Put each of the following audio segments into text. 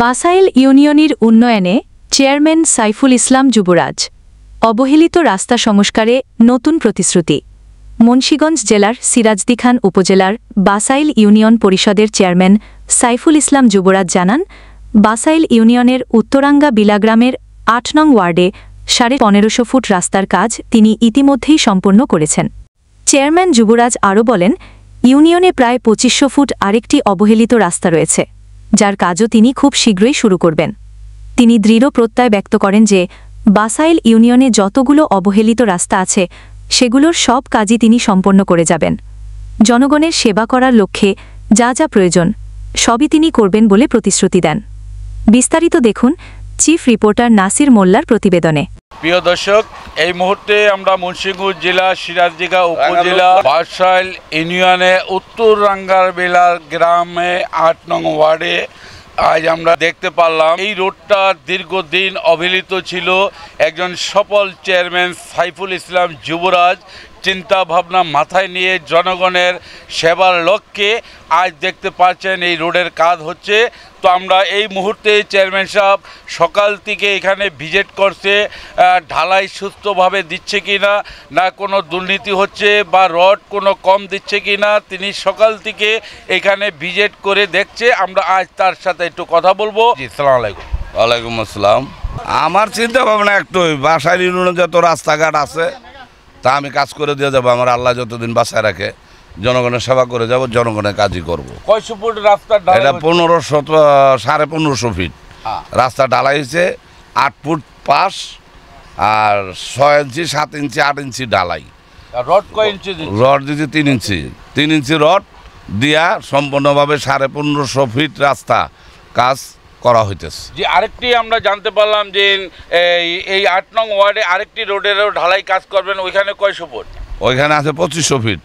বাসাইল ইউনিয়নের উন্নয়নে চেয়ারম্যান সাইফুল ইসলাম যুবরাজ। অবহেলিত রাস্তা সংস্কারে নতুন প্রতিশ্রুতি। মুন্সিগঞ্জ জেলার সিরাজদিখান উপজেলার বাসাইল ইউনিয়ন পরিষদের চেয়ারম্যান সাইফুল ইসলাম যুবরাজ জানান, বাসাইল ইউনিয়নের উত্তরাঙ্গা বিলাগ্রামের ৮ নং ওয়ার্ডে ১৫০০ ফুট রাস্তার কাজ তিনি ইতিমধ্যেই সম্পন্ন করেছেন। চেয়ারম্যান যুবরাজ আরও বলেন, ইউনিয়নে প্রায় ২৫০০ ফুট আরেকটি অবহেলিত রাস্তা রয়েছে, যার কাজও তিনি খুব শীঘ্রই শুরু করবেন। তিনি দৃঢ় প্রত্যয় ব্যক্ত করেন যে বাসাইল ইউনিয়নে যতগুলো অবহেলিত রাস্তা আছে সেগুলোর সব কাজই তিনি সম্পন্ন করে যাবেন। জনগণের সেবা করার লক্ষ্যে যা যা প্রয়োজন সবই তিনি করবেন বলে প্রতিশ্রুতি দেন। বিস্তারিত দেখুন চিফ রিপোর্টার নাসির মোল্লার প্রতিবেদনে। প্রিয় দর্শক, এই মুহূর্তে আমরা মুন্সিগঞ্জ জেলা সিরাজদিঘা উপজেলা বাসাইল ইউনিয়নে উত্তর রাঙ্গারবেলা গ্রামে ৮ নং ওয়ার্ডে আজ আমরা দেখতে পারলাম এই রোডটা দীর্ঘদিন অবহেলিত ছিল। একজন সফল চেয়ারম্যান সাইফুল ইসলাম যুবরাজ চিন্তা ভাবনা মাথায় নিয়ে জনগণের সেবার লক্ষ্যে আজ দেখতে পাচ্ছেন এই রোডের কাজ হচ্ছে। তো আমরা এই মুহূর্তে চেয়ারম্যান সাহেব সকাল থেকে এখানে ভিজিট করছে, ঢালাই সুস্থভাবে দিচ্ছে কিনা, না কোনো দুর্নীতি হচ্ছে বা রড কোনো কম দিচ্ছে কিনা, তিনি সকাল থেকে এখানে ভিজিট করে দেখছে। আমরা আজ তার সাথে একটু কথা বলবো। জি, আসসালামু আলাইকুম। ওয়ালাইকুম আসসালাম। আমার চিন্তা ভাবনা একটুই, বাসাইল ইউনিয়নে যত রাস্তাঘাট আছে তা আমি কাজ করে দিয়ে যাবো। আমার আল্লাহ যতদিন বাসায় রাখে জনগণের সেবা করে যাব, জনগণের কাজই করবো। কয়শো ফুট রাস্তা? এটা ১৫০০ ফিট রাস্তা ঢালাই হয়েছে, ৮ ফুট পাশ আর ৬ ইঞ্চি ৭ ইঞ্চি ৮ ইঞ্চি ঢালাই। রড কয় ইঞ্চি? রড দিয়েছে ৩ ইঞ্চি রড দিয়া সম্পূর্ণভাবে ১৫৫০ ফিট রাস্তা কাজ করা হইতেছে। যে আরেকটি আমরা জানতে পারলাম যে এই ৮ নং ওয়ার্ডে আরেকটি রোডেরও ঢালাই কাজ করবেন, ওইখানে কয়শো ফুট? ওইখানে আছে ২৫০০ ফিট।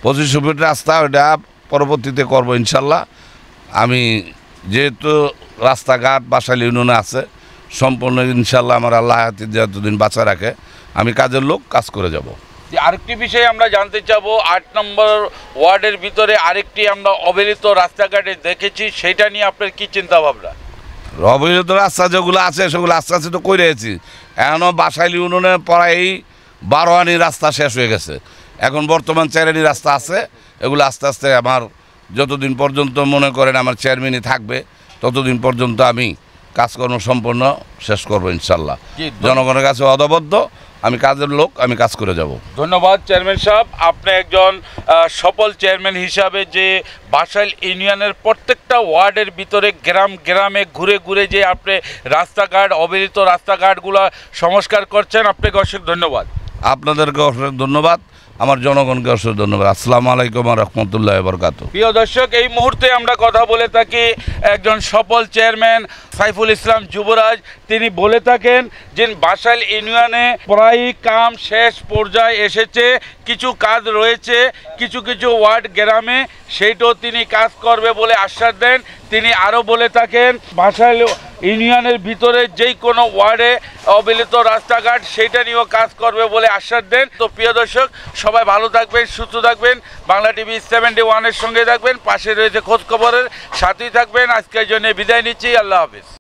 ২৫০০ ফিট রাস্তা, ওইটা পরবর্তীতে করবো ইনশাল্লাহ। আমি যেহেতু রাস্তাঘাট বাসাইল ইউনিয়নে আছে সম্পূর্ণ ইনশাল্লাহ আমার আল্লাহ যতদিন বাঁচা রাখে আমি কাজের লোক কাজ করে যাব। আরেকটি বিষয় আমরা জানতে চাবো, ৮ নম্বর ওয়ার্ডের ভিতরে আরেকটি আমরা অবহেলিত রাস্তাঘাটে দেখেছি, সেটা নিয়ে আপনার কি চিন্তা ভাবনা? অবহেলিত রাস্তা যেগুলো আছে সেগুলো আস্তে আস্তে তো করে আছি। এখনও বাসাইল ইউনিয়নে প্রায় ১২ আনি রাস্তা শেষ হয়ে গেছে। এখন বর্তমান ৪ আনি রাস্তা আছে। এগুলো আস্তে আস্তে আমার যতদিন পর্যন্ত মনে করেন আমার চেয়ারম্যানই থাকবে ততদিন পর্যন্ত আমি কাজকর্ম সম্পূর্ণ শেষ করবো ইনশাল্লাহ। জনগণের কাছে অদবদ্ধ, আমি কাজের লোক, আমি কাজ করে যাব। ধন্যবাদ চেয়ারম্যান সাহেব। আপনি একজন সফল চেয়ারম্যান হিসাবে যে বাসাইল ইউনিয়নের প্রত্যেকটা ওয়ার্ডের ভিতরে গ্রামে ঘুরে ঘুরে যে আপনি রাস্তাঘাট অবহেলিত রাস্তাঘাটগুলো সংস্কার করছেন, আপনাকে অশেষ ধন্যবাদ। আপনাদেরকে অশেষ ধন্যবাদ, আমার জনগণকে অশেষ ধন্যবাদ। আসসালামু আলাইকুম ওয়া রাহমাতুল্লাহি ওয়া বারাকাতুহু। প্রিয় দর্শক, এই মুহূর্তে আমরা কথা বলে থাকি একজন সফল চেয়ারম্যান সাইফুল ইসলাম যুবরাজ। তিনি বলে থাকেন যে বাসাইল ইউনিয়নে প্রায় কাম শেষ পর্যায়ে এসেছে, কিছু কাজ রয়েছে কিছু কিছু ওয়ার্ড গ্রামে, সেইটাও তিনি কাজ করবে বলে আশ্বাস দেন। তিনি আরও বলে থাকেন বাসাইল ইউনিয়নের ভিতরে যেই কোনো ওয়ার্ডে অবহেলিত রাস্তাঘাট সেইটা নিয়েও কাজ করবে বলে আশ্বাস দেন। তো প্রিয় দর্শক, সবাই ভালো থাকবেন, সুস্থ থাকবেন, বাংলা টিভি 71-এর সঙ্গে থাকবেন, পাশে রয়েছে খোঁজখবরের সাথেই থাকবেন। আজকের জন্য বিদায় নিচ্ছি, আল্লাহ হাফিজ।